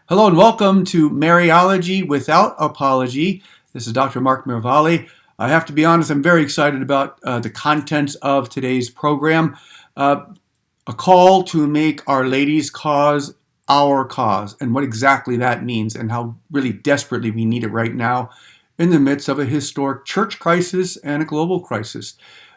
Hello and welcome to Mariology Without Apology. This is Dr. Mark Miravalle. I have to be honest, I'm very excited about the contents of today's program. A call to make Our Lady's cause our cause, and what exactly that means and how really desperately we need it right now in the midst of a historic church crisis and a global crisis.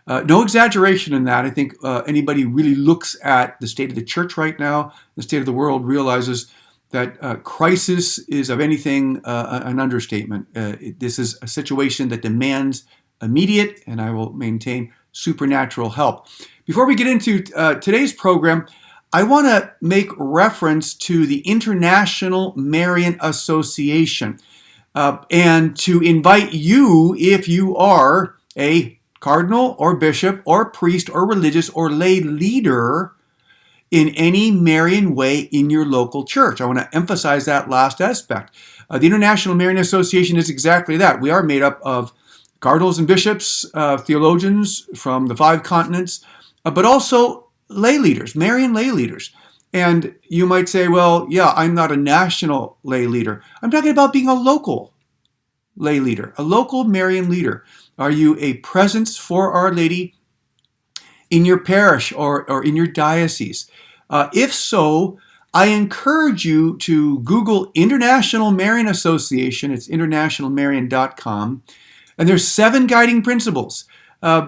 No exaggeration in that. I think anybody who really looks at the state of the church right now, the state of the world, realizes that crisis is, of anything, an understatement. This is a situation that demands immediate, and I will maintain, supernatural help. Before we get into today's program, I want to make reference to the International Marian Association and to invite you, if you are a cardinal or bishop or priest or religious or lay leader in any Marian way in your local church. I want to emphasize that last aspect. The International Marian Association is exactly that. We are made up of cardinals and bishops, theologians from the 5 continents, but also lay leaders, Marian lay leaders. And you might say, well, yeah, I'm not a national lay leader. I'm talking about being a local lay leader, a local Marian leader. Are you a presence for Our Lady in your parish or in your diocese? If so, I encourage you to Google International Marian Association. It's internationalmarian.com. And there's 7 guiding principles.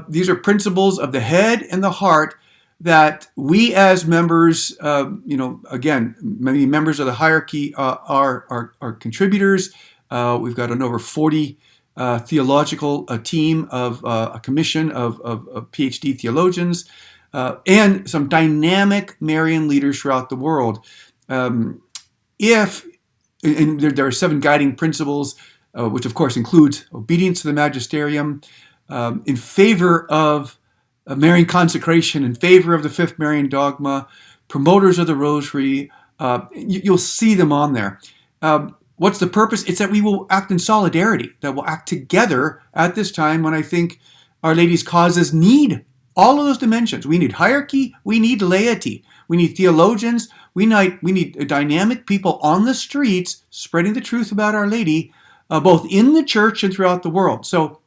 These are principles of the head and the heart that we as members, again, many members of the hierarchy are contributors. We've got an over 40 theological team of a commission of PhD theologians and some dynamic Marian leaders throughout the world. There are 7 guiding principles, which of course includes obedience to the magisterium, in favor of Marian consecration, in favor of the 5th Marian dogma, promoters of the rosary. You'll see them on there. What's the purpose? It's that we will act in solidarity, that we'll act together at this time when I think Our Lady's causes need all of those dimensions. We need hierarchy, we need laity, we need theologians, we need dynamic people on the streets spreading the truth about Our Lady, both in the church and throughout the world. So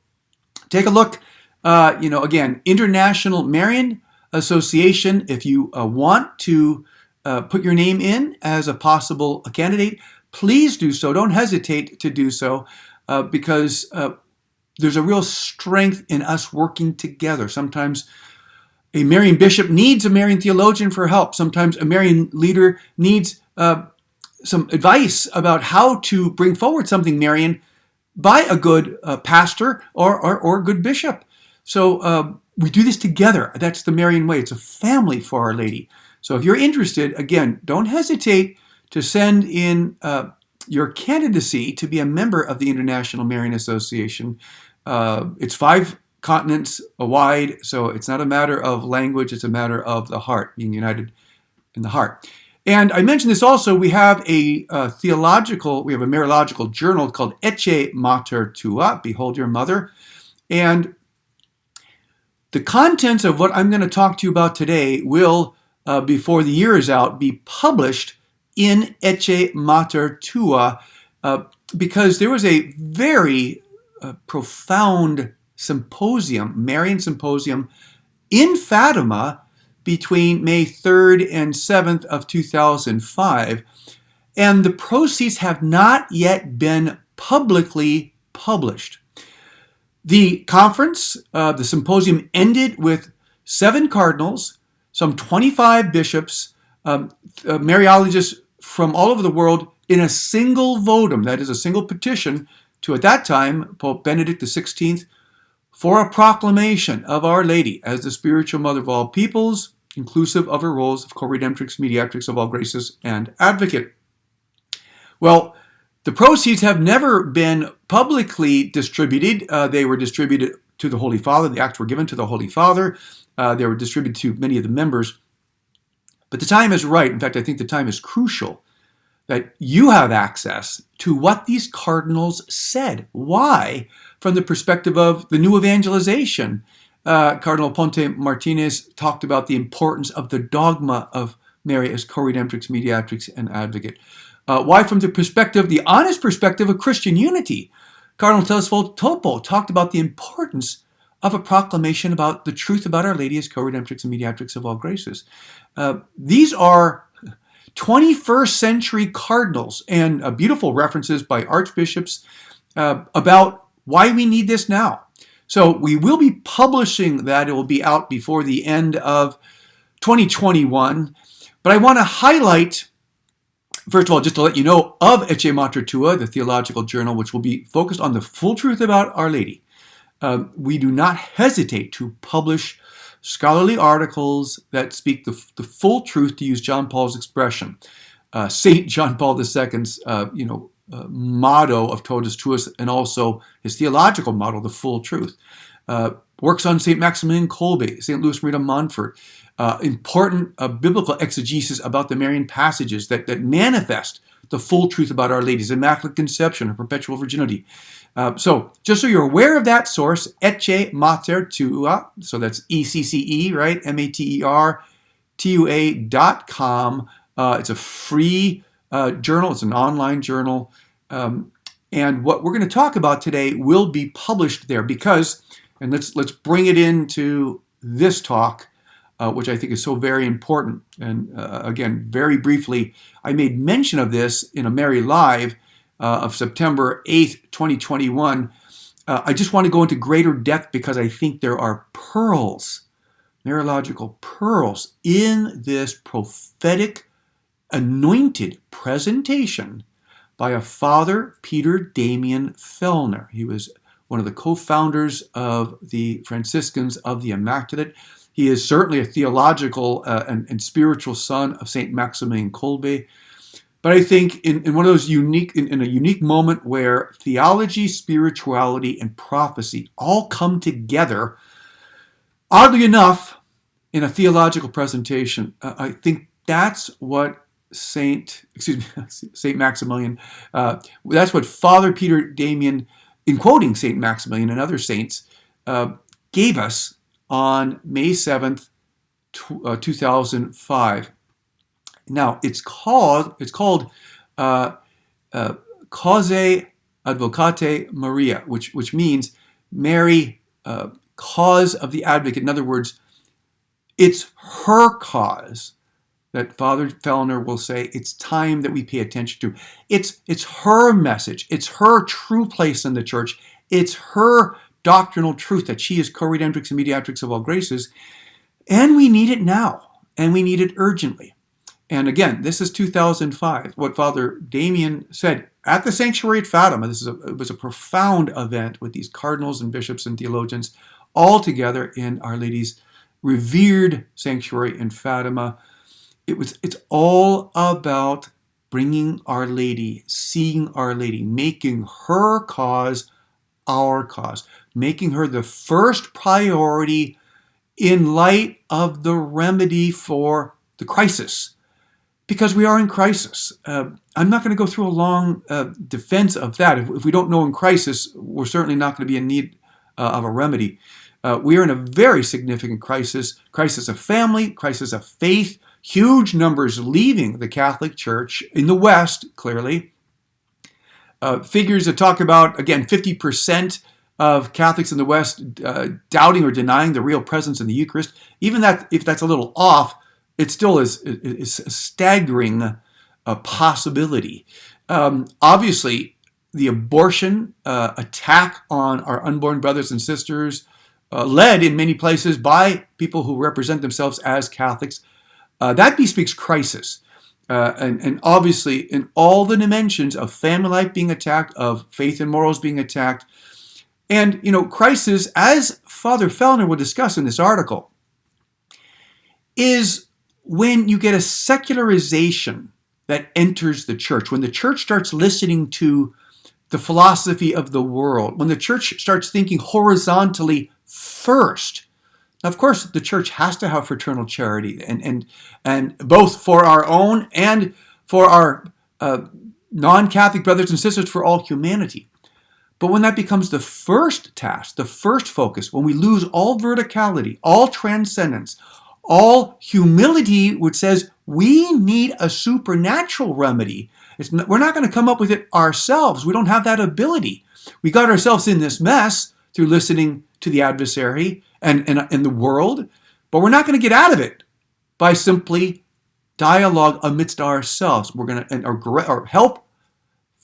take a look, again, International Marian Association. If you want to put your name in as a possible candidate, please do so. Don't hesitate to do so because there's a real strength in us working together. Sometimes a Marian bishop needs a Marian theologian for help. Sometimes a Marian leader needs some advice about how to bring forward something Marian by a good pastor or a good bishop. So we do this together. That's the Marian way. It's a family for Our Lady. So if you're interested, again, don't hesitate to send in your candidacy to be a member of the International Marian Association. It's 5 continents wide, so it's not a matter of language, it's a matter of the heart, being united in the heart. And I mentioned this also, we have a Mariological journal called Ecce Mater Tua, Behold Your Mother. And the contents of what I'm going to talk to you about today will, before the year is out, be published in Ecce Mater Tua, because there was a very profound symposium, Marian symposium, in Fatima between May 3rd and 7th of 2005, and the proceeds have not yet been publicly published. The conference, the symposium, ended with 7 cardinals, some 25 bishops, Mariologists from all over the world in a single votum, that is a single petition to, at that time, Pope Benedict XVI, for a proclamation of Our Lady as the spiritual mother of all peoples, inclusive of her roles of co-redemptrix, mediatrix of all graces, and advocate. Well, the proceeds have never been publicly distributed. They were distributed to the Holy Father. The acts were given to the Holy Father. They were distributed to many of the members. But the time is right. In fact, I think the time is crucial that you have access to what these cardinals said. Why? From the perspective of the new evangelization. Cardinal Ponte Martinez talked about the importance of the dogma of Mary as co-redemptrix, mediatrix, and advocate. Why? From the perspective, the honest perspective of Christian unity. Cardinal Telesforo Topo talked about the importance of a proclamation about the truth about Our Lady as co-redemptrix and mediatrix of all graces. These are 21st century cardinals and beautiful references by archbishops about why we need this now. So we will be publishing that. It will be out before the end of 2021. But I want to highlight, first of all, just to let you know of Ecce Mater Tua, the theological journal, which will be focused on the full truth about Our Lady. We do not hesitate to publish scholarly articles that speak the full truth, to use John Paul's expression. Saint John Paul II's, motto of Totus Tuus, and also his theological motto, the full truth. Works on St. Maximilian Kolbe, St. Louis Maria de Montfort, important biblical exegesis about the Marian passages that manifest the full truth about Our Lady's Immaculate Conception, her perpetual virginity. So just so you're aware of that source, Ecce Mater Tua, so that's ECCE, right? MATERTUA.com. It's a free journal. It's an online journal. And what we're going to talk about today will be published there because, and let's bring it into this talk, which I think is so very important. And again, very briefly, I made mention of this in a Mary Live of September 8th, 2021. I just want to go into greater depth because I think there are pearls, Mariological pearls, in this prophetic, anointed presentation by a Father Peter Damian Fellner. He was one of the co-founders of the Franciscans of the Immaculate. He is certainly a theological and spiritual son of St. Maximilian Kolbe. But I think in one of those in a unique moment where theology, spirituality, and prophecy all come together, oddly enough, in a theological presentation, I think that's what Saint Maximilian, that's what Father Peter Damian, in quoting Saint Maximilian and other saints, gave us on May 7th, 2005. Now, it's called Causae Advocatae Maria, which means Mary, cause of the advocate. In other words, it's her cause that Father Fellner will say it's time that we pay attention to. It's her message. It's her true place in the church. It's her doctrinal truth that she is co-redemptrix and mediatrix of all graces. And we need it now. And we need it urgently. And again, this is 2005. What Father Damian said at the sanctuary at Fatima. It was a profound event with these cardinals and bishops and theologians all together in Our Lady's revered sanctuary in Fatima. It's all about bringing Our Lady, seeing Our Lady, making her cause our cause, making her the first priority in light of the remedy for the crisis. Because we are in crisis. I'm not going to go through a long defense of that. If we don't know in crisis, we're certainly not going to be in need of a remedy. We are in a very significant crisis of family, crisis of faith, huge numbers leaving the Catholic Church in the West, clearly. Figures that talk about, again, 50% of Catholics in the West doubting or denying the real presence in the Eucharist. Even that, if that's a little off, it still is a staggering possibility. Obviously, the abortion attack on our unborn brothers and sisters, led in many places by people who represent themselves as Catholics, that bespeaks crisis. And obviously, in all the dimensions of family life being attacked, of faith and morals being attacked, and, crisis, as Father Fellner will discuss in this article, is when you get a secularization that enters the church, when the church starts listening to the philosophy of the world, when the church starts thinking horizontally first. Now, of course, the church has to have fraternal charity, and both for our own and for our non-Catholic brothers and sisters, for all humanity. But when that becomes the first task, the first focus, when we lose all verticality, all transcendence, all humility, which says We need a supernatural remedy. We're not going to come up with it ourselves. We don't have that ability. We got ourselves in this mess through listening to the adversary and the world, but we're not going to get out of it by simply dialogue amidst ourselves. We're going to or help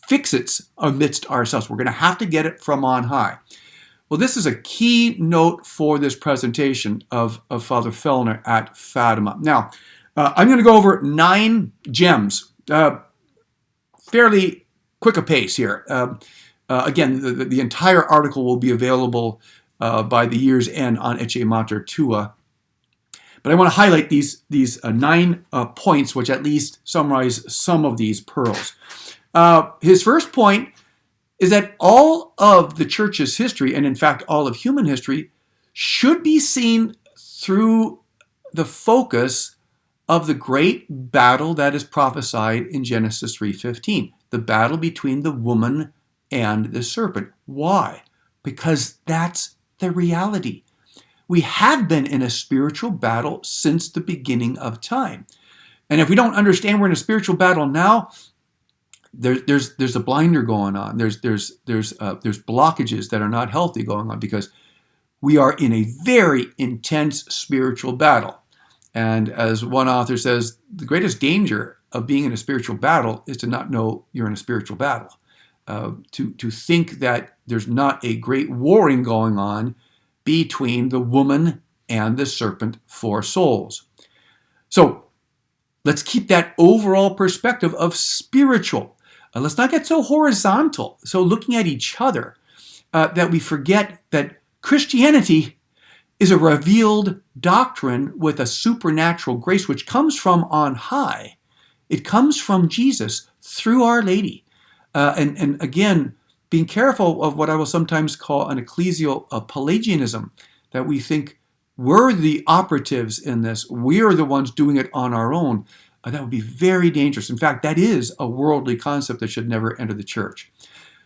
fix it amidst ourselves. We're going to have to get it from on high. Well, this is a key note for this presentation of Father Fellner at Fatima. Now, I'm going to go over 9 gems, fairly quick a pace here. Again, the entire article will be available by the year's end on Ecce Mater Tua. But I want to highlight these 9 points, which at least summarize some of these pearls. His first point is that all of the church's history, and in fact all of human history, should be seen through the focus of the great battle that is prophesied in Genesis 3:15, the battle between the woman and the serpent. Why? Because that's the reality. We have been in a spiritual battle since the beginning of time. And if we don't understand we're in a spiritual battle now, there's a blinder going on. There's blockages that are not healthy going on because we are in a very intense spiritual battle. And as one author says, the greatest danger of being in a spiritual battle is to not know you're in a spiritual battle. To think that there's not a great warring going on between the woman and the serpent for souls. So let's keep that overall perspective of spiritual. Let's not get so horizontal, so looking at each other, that we forget that Christianity is a revealed doctrine with a supernatural grace which comes from on high. It comes from Jesus through Our Lady. And again, being careful of what I will sometimes call an ecclesial Pelagianism, that we think we're the operatives in this, we're the ones doing it on our own. That would be very dangerous. In fact, that is a worldly concept that should never enter the church.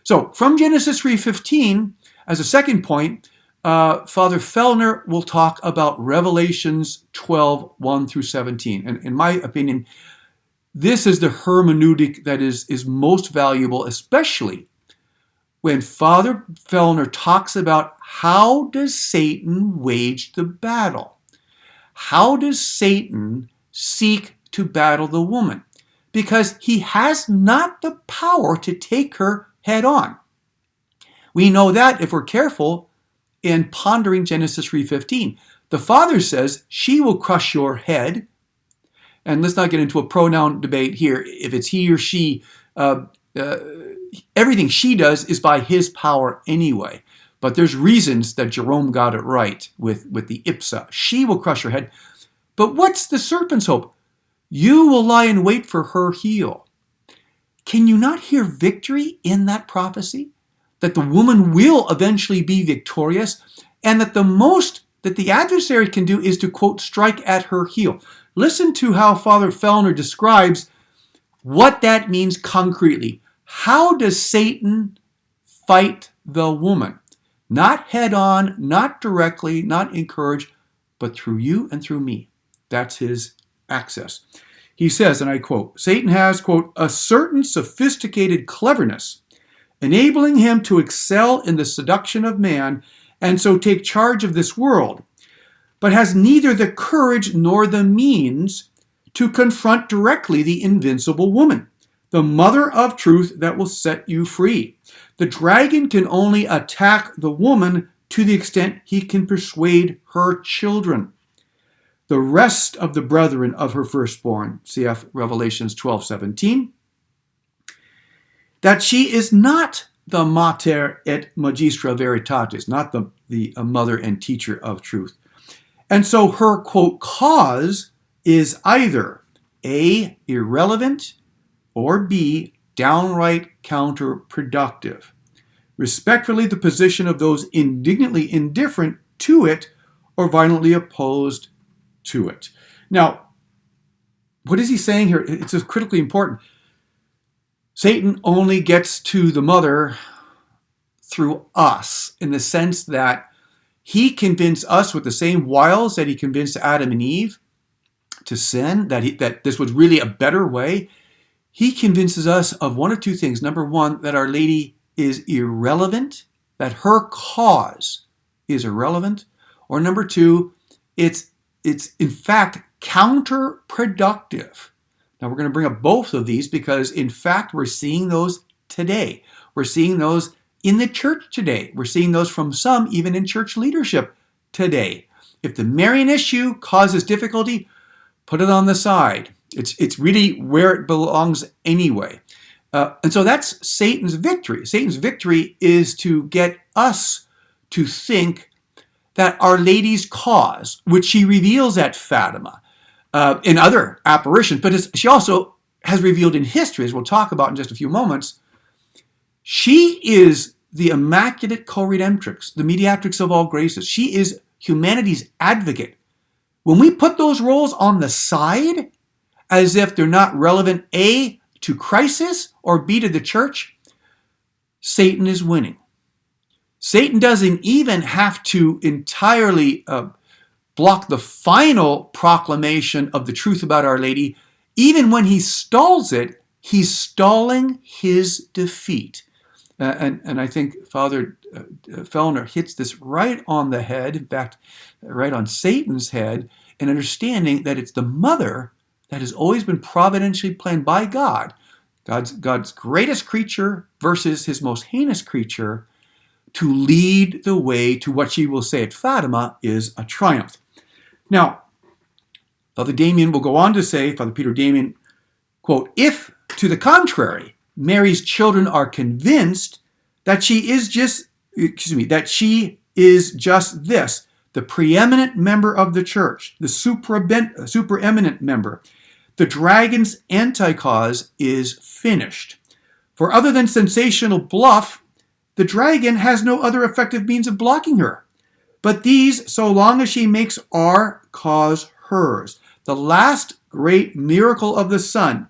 So from Genesis 3:15, as a second point, Father Fellner will talk about Revelations 12, 1 through 17. And in my opinion, this is the hermeneutic that is most valuable, especially when Father Fellner talks about how does Satan wage the battle? How does Satan seek to battle the woman? Because he has not the power to take her head on. We know that if we're careful in pondering Genesis 3:15. The Father says, she will crush your head. And let's not get into a pronoun debate here. If it's he or she, everything she does is by his power anyway. But there's reasons that Jerome got it right with the ipsa. She will crush her head. But what's the serpent's hope? You will lie in wait for her heel. Can you not hear victory in that prophecy? That the woman will eventually be victorious, and that the most that the adversary can do is to, quote, strike at her heel. Listen to how Father Fellner describes what that means concretely. How does Satan fight the woman? Not head on, not directly, not encouraged, but through you and through me. That's his access. He says, and I quote, Satan has, quote, a certain sophisticated cleverness, enabling him to excel in the seduction of man and so take charge of this world, but has neither the courage nor the means to confront directly the invincible woman, the mother of truth that will set you free. The dragon can only attack the woman to the extent he can persuade her children, the rest of the brethren of her firstborn, cf. Revelations 12:17, that she is not the mater et magistra veritatis, not the mother and teacher of truth. And so her, quote, cause is either A, irrelevant, or B, downright counterproductive. Respectfully, the position of those indignantly indifferent to it or violently opposed to it. Now, what is he saying here? It's just critically important. Satan only gets to the mother through us, in the sense that he convinced us with the same wiles that he convinced Adam and Eve. sin, that this was really a better way, he convinces us of one of two things. Number one, that Our Lady is irrelevant, that her cause is irrelevant. Or number two, it's in fact counterproductive. Now we're going to bring up both of these because in fact we're seeing those today. We're seeing those in the church today. We're seeing those from some even in church leadership today. If the Marian issue causes difficulty, put it on the side. It's really where it belongs anyway. And so that's Satan's victory. Satan's victory is to get us to think that Our Lady's cause, which she reveals at Fatima, in other apparitions, but she also has revealed in history, as we'll talk about in just a few moments, she is the Immaculate Co-Redemptrix, the Mediatrix of all graces. She is humanity's advocate. When we put those roles on the side, as if they're not relevant, A, to crisis, or B, to the church, Satan is winning. Satan doesn't even have to entirely block the final proclamation of the truth about Our Lady. Even when he stalls it, he's stalling his defeat. And I think Father Fellner hits this right on the head, in fact, right on Satan's head, in understanding that it's the mother that has always been providentially planned by God, God's greatest creature versus his most heinous creature, to lead the way to what she will say at Fatima is a triumph. Now, Father Damien will go on to say, Father Peter Damien, quote, if, to the contrary, Mary's children are convinced that she is just this, the preeminent member of the church, the supereminent member, the dragon's anti-cause is finished. For other than sensational bluff, the dragon has no other effective means of blocking her. But these, so long as she makes our cause hers. The last great miracle of the sun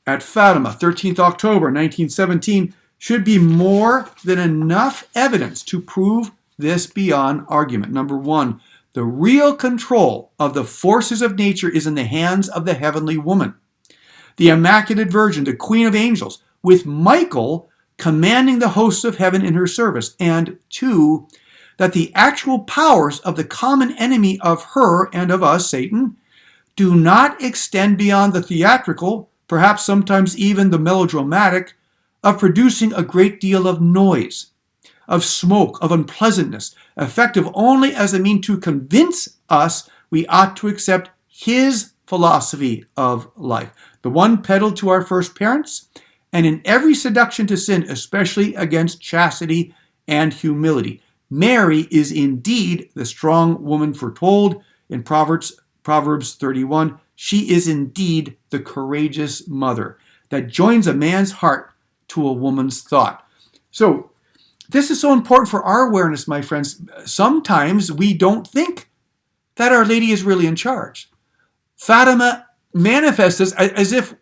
at Fatima, 13th October 1917, should be more than enough evidence to prove this beyond argument. Number one, the real control of the forces of nature is in the hands of the heavenly woman, the Immaculate Virgin, the Queen of Angels, with Michael commanding the hosts of heaven in her service. And two, that the actual powers of the common enemy of her and of us, Satan, do not extend beyond the theatrical, perhaps sometimes even the melodramatic, of producing a great deal of noise, of smoke, of unpleasantness, effective only as a means to convince us we ought to accept his philosophy of life, the one peddled to our first parents, and in every seduction to sin, especially against chastity and humility. Mary is indeed the strong woman foretold in Proverbs 31. She is indeed the courageous mother that joins a man's heart to a woman's thought. So this is so important for our awareness, my friends. Sometimes we don't think that Our Lady is really in charge. Fatima manifests this as if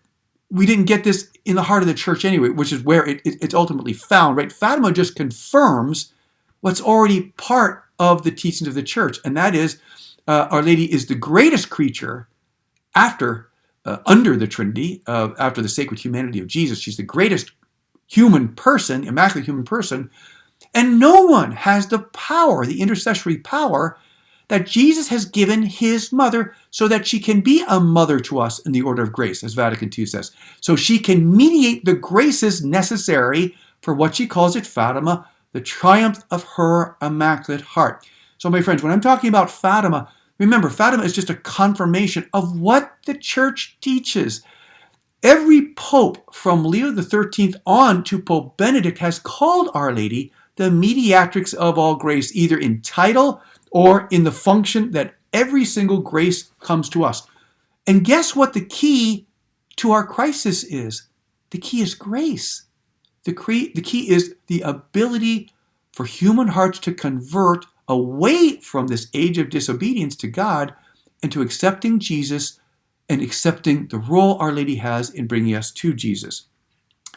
we didn't get this in the heart of the church anyway, which is where it's ultimately found, right? Fatima just confirms what's already part of the teachings of the church, and that is Our Lady is the greatest creature under the Trinity, after the sacred humanity of Jesus. She's the greatest human person, immaculate human person, and no one has the power, the intercessory power, that Jesus has given his mother so that she can be a mother to us in the order of grace, as Vatican II says. So she can mediate the graces necessary for what she calls at Fatima, the triumph of her immaculate heart. So my friends, when I'm talking about Fatima, remember, Fatima is just a confirmation of what the church teaches. Every pope from Leo XIII on to Pope Benedict has called Our Lady the mediatrix of all grace, either in title or in the function that every single grace comes to us. And guess what the key to our crisis is? The key is grace. The key is the ability for human hearts to convert away from this age of disobedience to God and to accepting Jesus and accepting the role Our Lady has in bringing us to Jesus.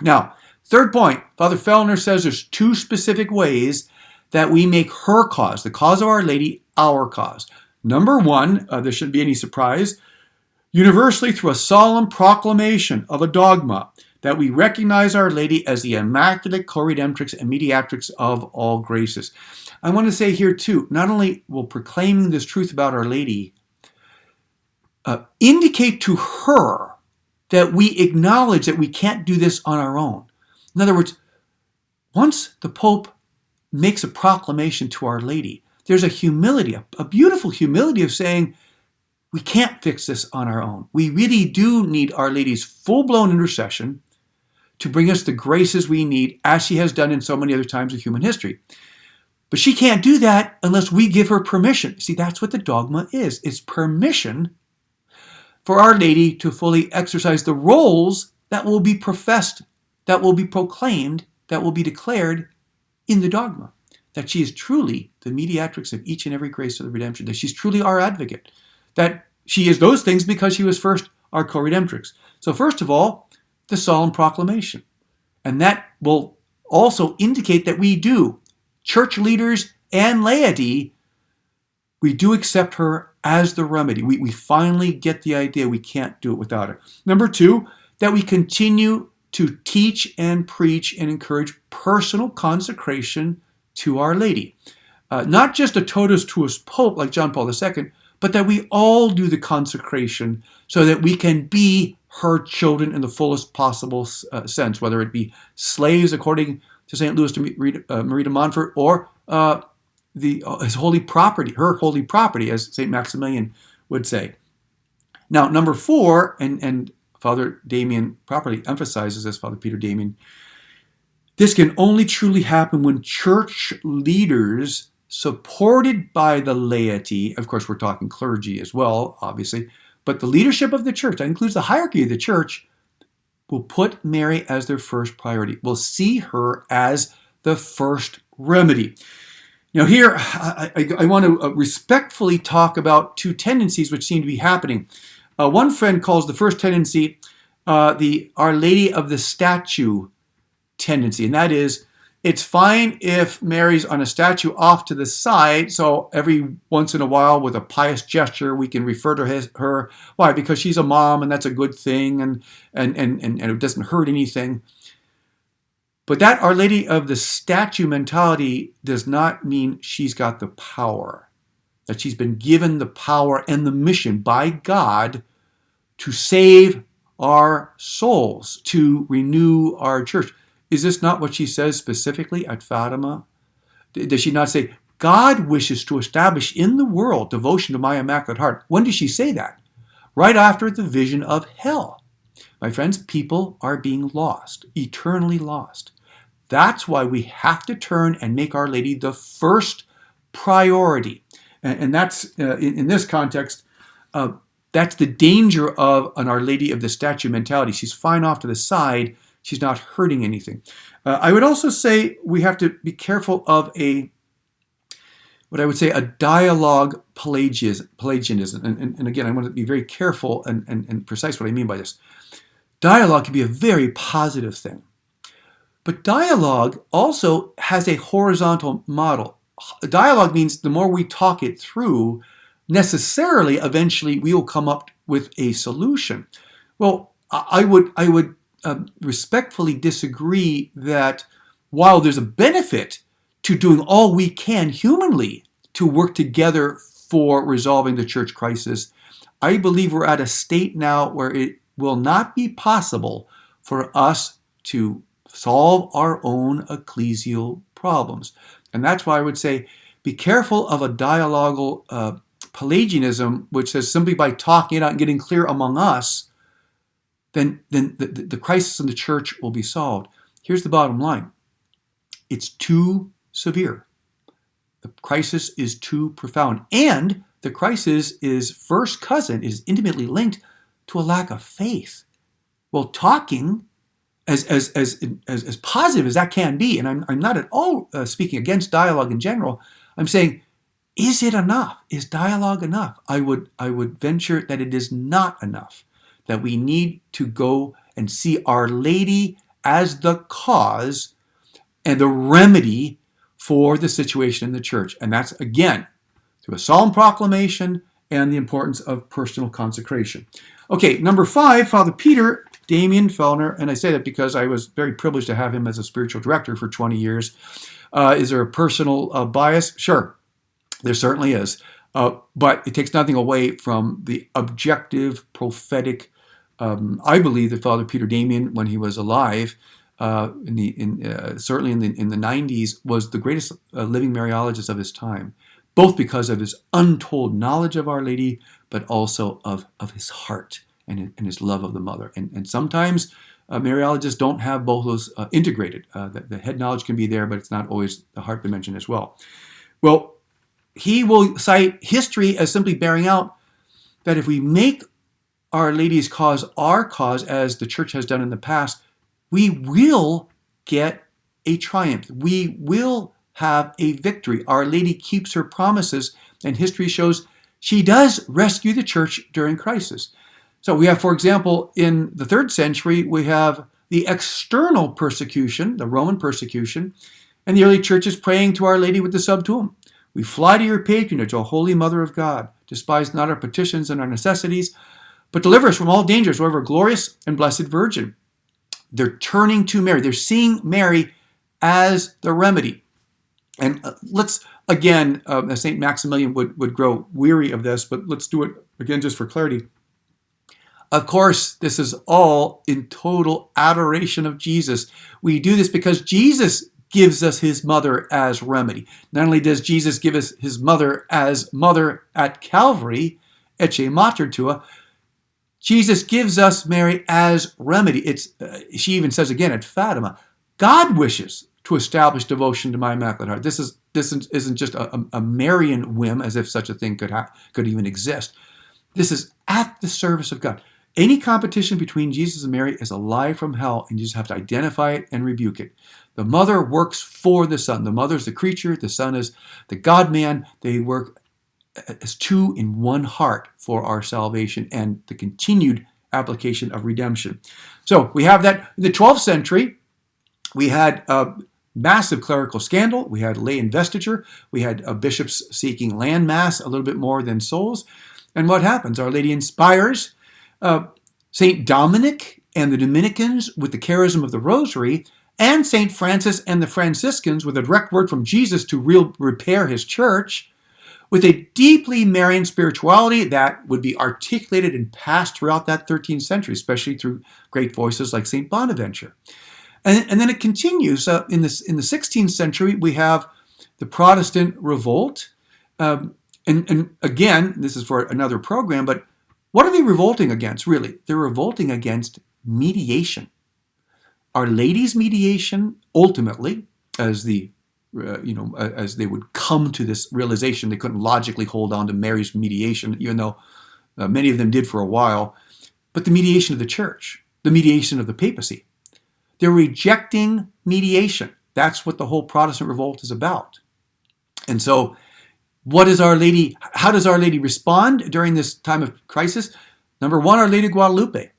Now, third point, Father Fellner says there's two specific ways that we make her cause, the cause of Our Lady, our cause. Number one, there shouldn't be any surprise, universally through a solemn proclamation of a dogma that we recognize Our Lady as the Immaculate Co-Redemptrix and Mediatrix of all graces. I want to say here too, not only will proclaiming this truth about Our Lady indicate to her that we acknowledge that we can't do this on our own. In other words, once the Pope makes a proclamation to Our Lady, there's a humility, a beautiful humility of saying, we can't fix this on our own. We really do need Our Lady's full-blown intercession to bring us the graces we need, as she has done in so many other times of human history. But she can't do that unless we give her permission. See, that's what the dogma is. It's permission for Our Lady to fully exercise the roles that will be professed, that will be proclaimed, that will be declared in the dogma. That she is truly the mediatrix of each and every grace of the redemption, that she's truly our advocate, that she is those things because she was first our co-redemptrix. So first of all, the solemn proclamation. And that will also indicate that we do, church leaders and laity, we do accept her as the remedy. We finally get the idea we can't do it without her. Number two, that we continue to teach and preach and encourage personal consecration to Our Lady. Not just a totus tuus Pope like John Paul II, but that we all do the consecration so that we can be her children in the fullest possible sense, whether it be slaves according to St. Louis de Marie de Montfort, or his holy property, her holy property, as St. Maximilian would say. Now, number four, and Father Damien properly emphasizes this, Father Peter Damien, this can only truly happen when church leaders, supported by the laity, of course we're talking clergy as well, obviously, but the leadership of the church, that includes the hierarchy of the church, will put Mary as their first priority, will see her as the first remedy. Now here, I want to respectfully talk about two tendencies which seem to be happening. One friend calls the first tendency the Our Lady of the Statue tendency, and that is, it's fine if Mary's on a statue off to the side, so every once in a while with a pious gesture we can refer to her. Why? Because she's a mom and that's a good thing, and it doesn't hurt anything. But that Our Lady of the Statue mentality does not mean she's got the power, that she's been given the power and the mission by God to save our souls, to renew our church. Is this not what she says specifically at Fatima? Does she not say, God wishes to establish in the world devotion to my Immaculate Heart? When does she say that? Right after the vision of hell. My friends, people are being lost, eternally lost. That's why we have to turn and make Our Lady the first priority. And that's, in this context, that's the danger of an Our Lady of the Statue mentality. She's fine off to the side. She's not hurting anything. I would also say we have to be careful of what I would say a dialogue Pelagianism. And again, I want to be very careful and precise what I mean by this. Dialogue can be a very positive thing. But dialogue also has a horizontal model. Dialogue means the more we talk it through, necessarily, eventually, we will come up with a solution. Well, I would respectfully disagree that while there's a benefit to doing all we can humanly to work together for resolving the church crisis, I believe we're at a state now where it will not be possible for us to solve our own ecclesial problems. And that's why I would say be careful of a dialogal Pelagianism, which says simply by talking it out and getting clear among us, then the crisis in the church will be solved. Here's the bottom line. It's too severe. The crisis is too profound. And the crisis is first cousin, is intimately linked to a lack of faith. Well, talking, as positive as that can be, and I'm not at all speaking against dialogue in general, I'm saying, is it enough? Is dialogue enough? I would venture that it is not enough. That we need to go and see Our Lady as the cause and the remedy for the situation in the church. And that's, again, through a solemn proclamation and the importance of personal consecration. Okay, number 5, Father Peter Damien Fellner, and I say that because I was very privileged to have him as a spiritual director for 20 years. Is there a personal bias? Sure, there certainly is. But it takes nothing away from the objective, prophetic. I believe that Father Peter Damien, when he was alive, certainly in the 90s, was the greatest living Mariologist of his time, both because of his untold knowledge of Our Lady, but also of his heart and his love of the Mother. And sometimes Mariologists don't have both those integrated. The head knowledge can be there, but it's not always the heart dimension as well. Well, he will cite history as simply bearing out that if we make Our Lady's cause our cause, as the Church has done in the past, we will get a triumph. We will have a victory. Our Lady keeps her promises, and history shows she does rescue the Church during crisis. So we have, for example, in the 3rd century, we have the external persecution, the Roman persecution, and the early Church is praying to Our Lady with the Subtuum. We fly to your patronage, O Holy Mother of God. Despise not our petitions and our necessities, but deliver us from all dangers, O ever glorious and blessed Virgin. They're turning to Mary. They're seeing Mary as the remedy. And let's, again, St. Maximilian would grow weary of this, but let's do it again just for clarity. Of course, this is all in total adoration of Jesus. We do this because Jesus gives us his mother as remedy. Not only does Jesus give us his mother as mother at Calvary, Ecce Mater Tua, Jesus gives us Mary as remedy. She even says again at Fatima, God wishes to establish devotion to my Immaculate Heart. This isn't just a Marian whim, as if such a thing could even exist. This is at the service of God. Any competition between Jesus and Mary is a lie from hell, and you just have to identify it and rebuke it. The mother works for the Son. The mother is the creature. The Son is the God-man. They work as two in one heart for our salvation and the continued application of redemption. So we have that. In the 12th century, we had a massive clerical scandal. We had lay investiture. We had bishops seeking land mass a little bit more than souls. And what happens? Our Lady inspires St. Dominic and the Dominicans with the charism of the Rosary, and St. Francis and the Franciscans with a direct word from Jesus to repair his church, with a deeply Marian spirituality that would be articulated and passed throughout that 13th century, especially through great voices like St. Bonaventure. And then it continues. In the 16th century, we have the Protestant revolt. And again, this is for another program, but what are they revolting against, really? They're revolting against mediation. Our Lady's mediation, ultimately, as they would come to this realization, they couldn't logically hold on to Mary's mediation, even though many of them did for a while, but the mediation of the Church, the mediation of the papacy. They're rejecting mediation. That's what the whole Protestant revolt is about. And so, how does Our Lady respond during this time of crisis? Number one, Our Lady of Guadalupe.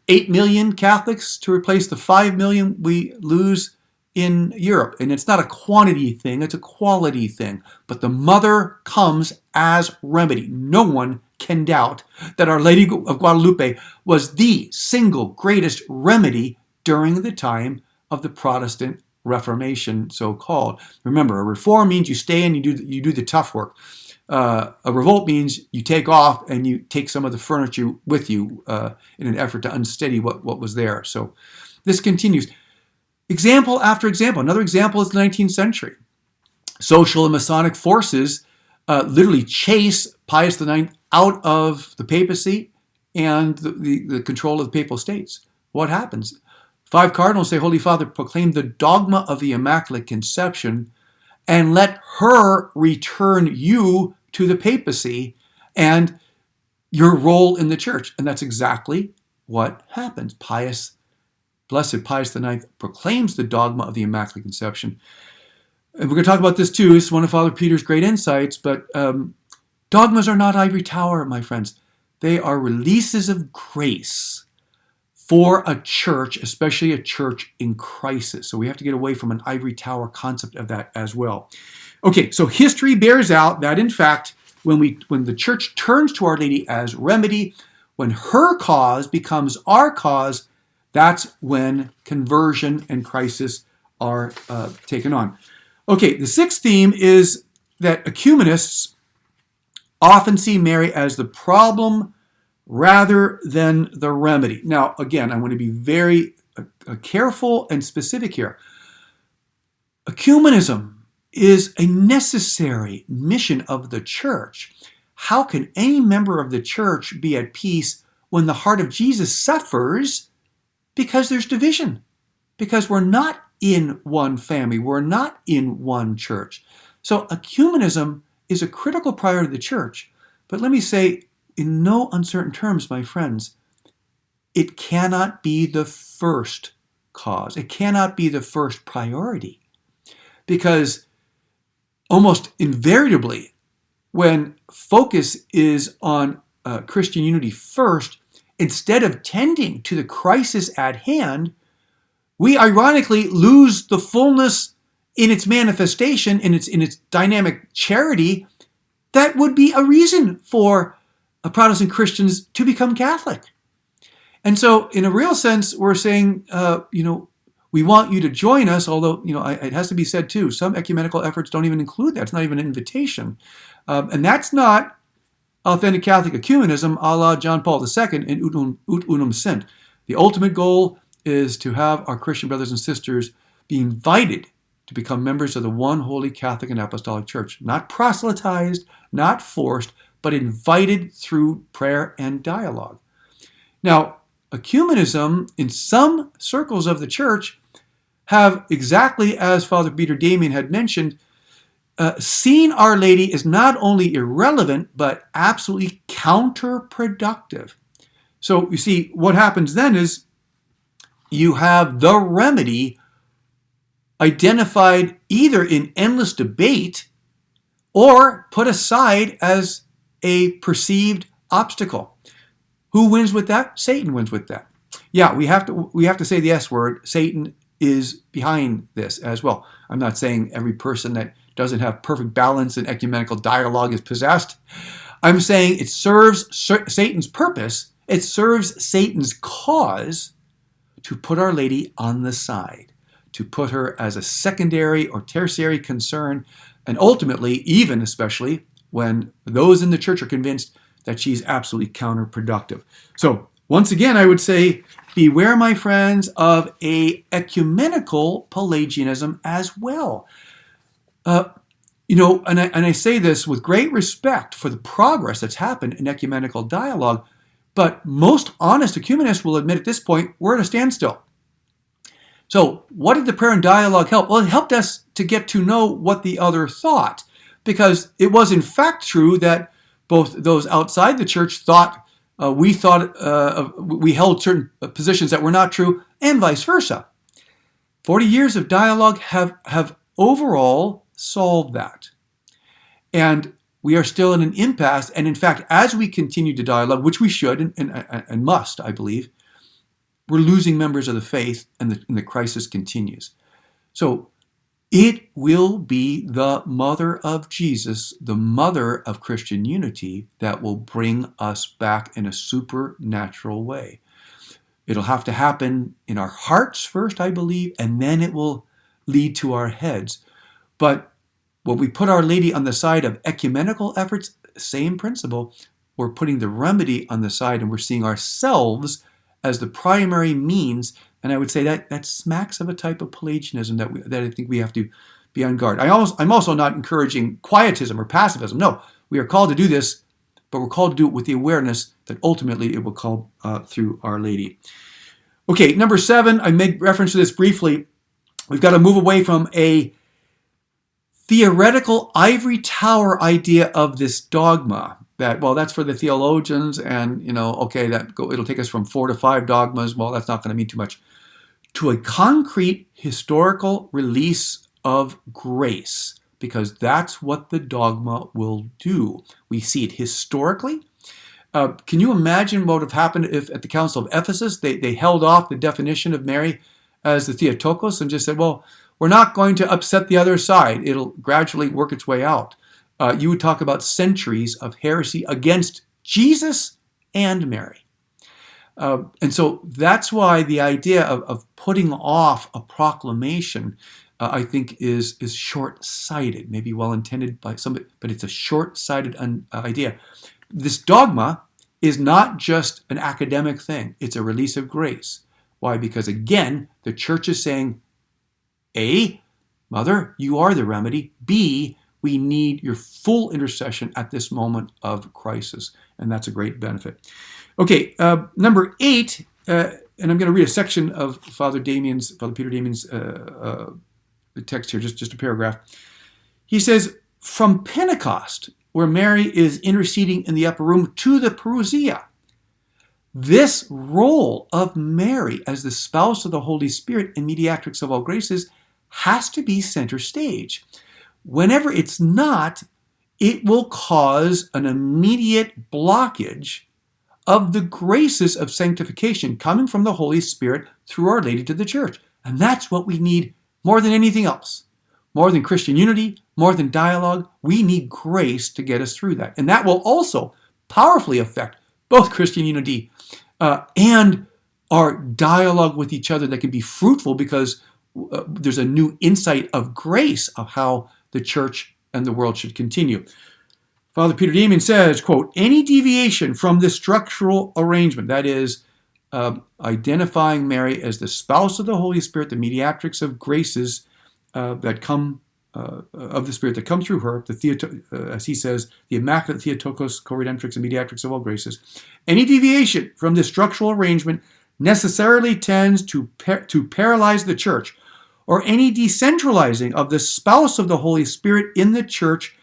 8 million Catholics to replace the 5 million we lose in Europe. And it's not a quantity thing, it's a quality thing. But the mother comes as remedy. No one can doubt that Our Lady of Guadalupe was the single greatest remedy during the time of the Protestant Reformation, so-called. Remember, a reform means you stay and you do the tough work. A revolt means you take off and you take some of the furniture with you in an effort to unsteady what was there. So this continues. Example after example. Another example is the 19th century. Social and Masonic forces literally chase Pius IX out of the papacy and the control of the papal states. What happens? 5 cardinals say, Holy Father, proclaim the dogma of the Immaculate Conception and let her return you to the papacy and your role in the Church. And that's exactly what happens. Blessed Pius IX proclaims the dogma of the Immaculate Conception. And we're going to talk about this too. It's one of Father Peter's great insights, but dogmas are not ivory tower, my friends. They are releases of grace for a church, especially a church in crisis. So we have to get away from an ivory tower concept of that as well. Okay, so history bears out that, in fact, when the Church turns to Our Lady as remedy, when her cause becomes our cause, that's when conversion and crisis are taken on. Okay, the sixth theme is that ecumenists often see Mary as the problem rather than the remedy. Now, again, I want to be very careful and specific here. Ecumenism is a necessary mission of the church. How can any member of the church be at peace when the heart of Jesus suffers because there's division? Because we're not in one family, we're not in one church. So ecumenism is a critical priority of the church. But let me say, in no uncertain terms, my friends, it cannot be the first cause. It cannot be the first priority. Because almost invariably, when focus is on Christian unity first, instead of tending to the crisis at hand, we ironically lose the fullness in its manifestation, in its dynamic charity, that would be a reason for Protestant Christians to become Catholic. And so, in a real sense, we're saying, we want you to join us, although, it has to be said too, some ecumenical efforts don't even include that. It's not even an invitation. And that's not authentic Catholic ecumenism a la John Paul II in Ut Unum Sint. The ultimate goal is to have our Christian brothers and sisters be invited to become members of the one holy Catholic and Apostolic Church. Not proselytized, not forced, but invited through prayer and dialogue. Now, ecumenism in some circles of the church have, exactly as Father Peter Damian had mentioned, seen Our Lady as not only irrelevant, but absolutely counterproductive. So you see, what happens then is you have the remedy identified either in endless debate or put aside as a perceived obstacle. Who wins with that? Satan wins with that. Yeah, we have to say the S word. Satan is behind this as well. I'm not saying every person that doesn't have perfect balance in ecumenical dialogue is possessed. I'm saying it serves Satan's purpose. It serves Satan's cause to put Our Lady on the side, to put her as a secondary or tertiary concern, and ultimately, even especially when those in the church are convinced that she's absolutely counterproductive. So once again, I would say, beware, my friends, of a ecumenical Pelagianism as well. And I say this with great respect for the progress that's happened in ecumenical dialogue, but most honest ecumenists will admit at this point, we're at a standstill. So what did the prayer and dialogue help? Well, it helped us to get to know what the other thought, because it was in fact true that both those outside the church thought we held certain positions that were not true, and vice versa. 40 years of dialogue have overall solved that. And we are still in an impasse. And in fact, as we continue to dialogue, which we should and must, I believe, we're losing members of the faith, and the crisis continues. So it will be the mother of Jesus, the mother of Christian unity, that will bring us back in a supernatural way. It'll have to happen in our hearts first, I believe, and then it will lead to our heads. But when we put Our Lady on the side of ecumenical efforts, same principle, we're putting the remedy on the side, and we're seeing ourselves as the primary means. And I would say that smacks of a type of Pelagianism that I think we have to be on guard. I'm also not encouraging quietism or passivism. No, we are called to do this, but we're called to do it with the awareness that ultimately it will come through Our Lady. Okay, number 7, I made reference to this briefly. We've got to move away from a theoretical ivory tower idea of this dogma. That's for the theologians, and it'll take us from 4 to 5 dogmas. Well, that's not going to mean too much. To a concrete historical release of grace, because that's what the dogma will do. We see it historically. Can you imagine what would have happened if at the Council of Ephesus they held off the definition of Mary as the Theotokos and just said, well, we're not going to upset the other side. It'll gradually work its way out. You would talk about centuries of heresy against Jesus and Mary. And so that's why the idea of putting off a proclamation, I think, is short-sighted, maybe well-intended by somebody, but it's a short-sighted idea. This dogma is not just an academic thing. It's a release of grace. Why? Because, again, the church is saying, A, Mother, you are the remedy. B, we need your full intercession at this moment of crisis. And that's a great benefit. Okay, number 8, and I'm going to read a section of Father Peter Damien's text here, just a paragraph. He says, from Pentecost, where Mary is interceding in the upper room, to the parousia, this role of Mary as the spouse of the Holy Spirit and mediatrix of all graces has to be center stage. Whenever it's not, it will cause an immediate blockage of the graces of sanctification coming from the Holy Spirit through Our Lady to the church. And that's what we need more than anything else. More than Christian unity, more than dialogue, we need grace to get us through that. And that will also powerfully affect both Christian unity and our dialogue with each other that can be fruitful because there's a new insight of grace of how the church and the world should continue. Father Peter Damien says, quote, any deviation from this structural arrangement, that is, identifying Mary as the spouse of the Holy Spirit, the mediatrix of graces that come of the Spirit that come through her, as he says, the Immaculate Theotokos, co-redemptrix and mediatrix of all graces. Any deviation from this structural arrangement necessarily tends to paralyze the church, or any decentralizing of the spouse of the Holy Spirit in the church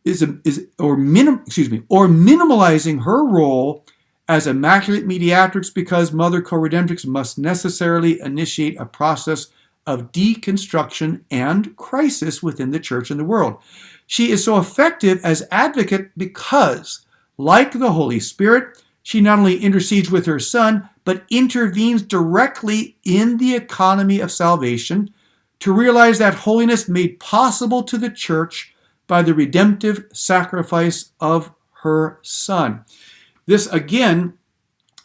or minimalizing her role as Immaculate Mediatrix, because Mother Co-Redemptrix must necessarily initiate a process of deconstruction and crisis within the church and the world. She is so effective as advocate because, like the Holy Spirit, she not only intercedes with her Son, but intervenes directly in the economy of salvation to realize that holiness made possible to the church by the redemptive sacrifice of her Son. This, again,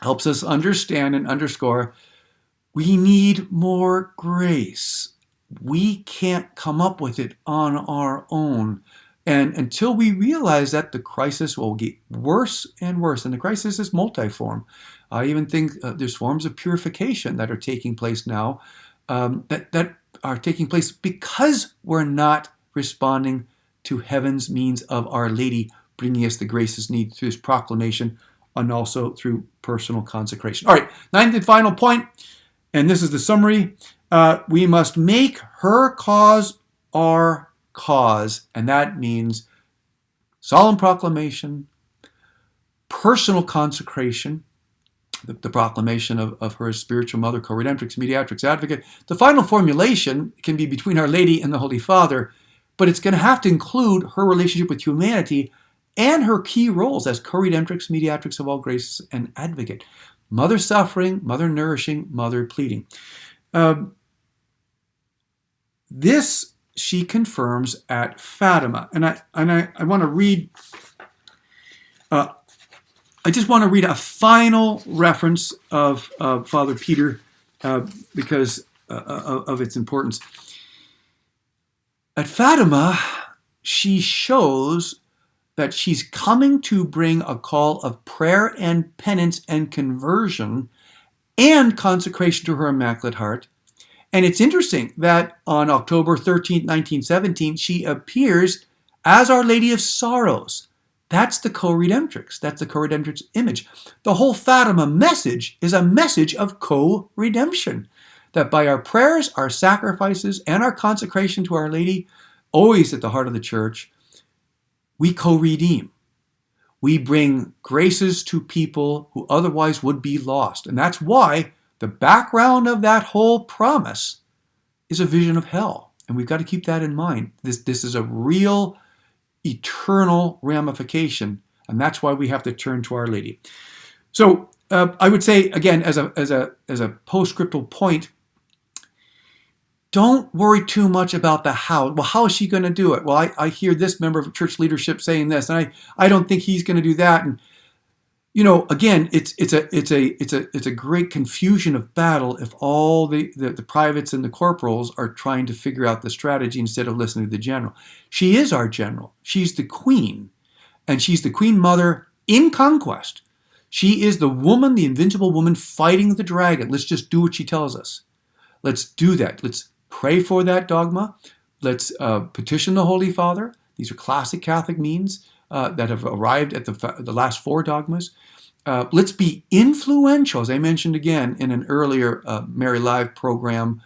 helps us understand and underscore we need more grace. We can't come up with it on our own. And until we realize that, the crisis will get worse and worse. And the crisis is multiform. I even think there's forms of purification that are taking place now that are taking place because we're not responding to heaven's means of Our Lady bringing us the graces needed through this proclamation and also through personal consecration. All right, 9th and final point, and this is the summary. We must make her cause our cause, and that means solemn proclamation, personal consecration, the proclamation of her spiritual mother, co-redemptrix, mediatrix, advocate. The final formulation can be between Our Lady and the Holy Father, but it's going to have to include her relationship with humanity and her key roles as co-redemptrix, mediatrix of all graces, and advocate. Mother suffering, mother nourishing, mother pleading. This she confirms at Fatima. And I want to read, I just want to read a final reference of Father Peter because of its importance. At Fatima, she shows that she's coming to bring a call of prayer and penance and conversion and consecration to her Immaculate Heart. And it's interesting that on October 13th, 1917, she appears as Our Lady of Sorrows. That's the co-redemptrix. That's the co-redemptrix image. The whole Fatima message is a message of co-redemption. That by our prayers, our sacrifices, and our consecration to Our Lady, always at the heart of the church, we co-redeem. We bring graces to people who otherwise would be lost. And that's why the background of that whole promise is a vision of hell. And we've got to keep that in mind. This is a real, eternal ramification. And that's why we have to turn to Our Lady. So I would say, again, as a postscriptal point, don't worry too much about the how. Well, how is she going to do it? Well, I hear this member of church leadership saying this, and I don't think he's going to do that. And Again, it's a great confusion of battle if all the privates and the corporals are trying to figure out the strategy instead of listening to the general. She is our general. She's the queen, and she's the queen mother in conquest. She is the woman, the invincible woman fighting the dragon. Let's just do what she tells us. Let's do that. Let's pray for that dogma. Let's petition the Holy Father. These are classic Catholic means that have arrived at the last four dogmas. Let's be influential, as I mentioned again in an earlier Mary Live program.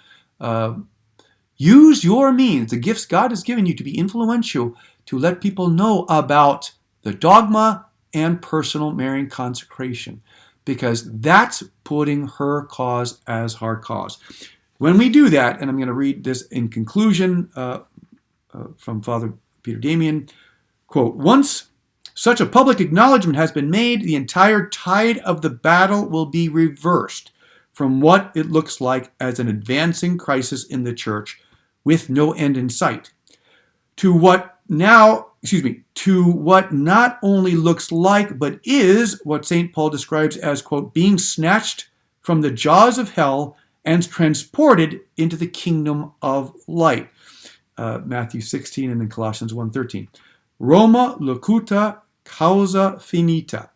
Use your means, the gifts God has given you, to be influential, to let people know about the dogma and personal Marian consecration, because that's putting her cause as our cause. When we do that, and I'm going to read this in conclusion from Father Peter Damian, quote, "Once such a public acknowledgement has been made, the entire tide of the battle will be reversed from what it looks like as an advancing crisis in the church with no end in sight, to what not only looks like, but is what St. Paul describes as, quote, being snatched from the jaws of hell and transported into the kingdom of light." Matthew 16 and then Colossians 1:13. Roma locuta causa finita.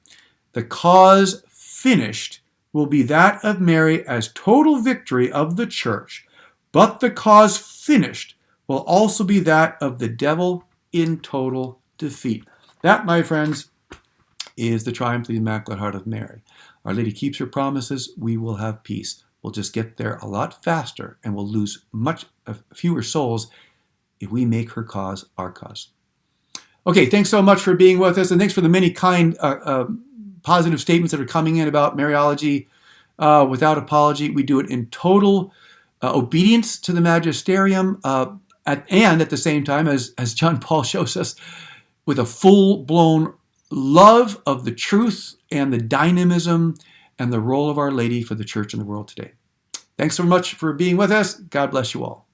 The cause finished will be that of Mary as total victory of the church, but the cause finished will also be that of the devil in total defeat. That, my friends, is the triumph of the Immaculate Heart of Mary. Our Lady keeps her promises. We will have peace. We'll just get there a lot faster, and we'll lose much fewer souls if we make her cause our cause. Okay, thanks so much for being with us, and thanks for the many kind, positive statements that are coming in about Mariology without apology. We do it in total obedience to the magisterium, and at the same time, as John Paul shows us, with a full-blown love of the truth and the dynamism and the role of Our Lady for the church and the world today. Thanks so much for being with us. God bless you all.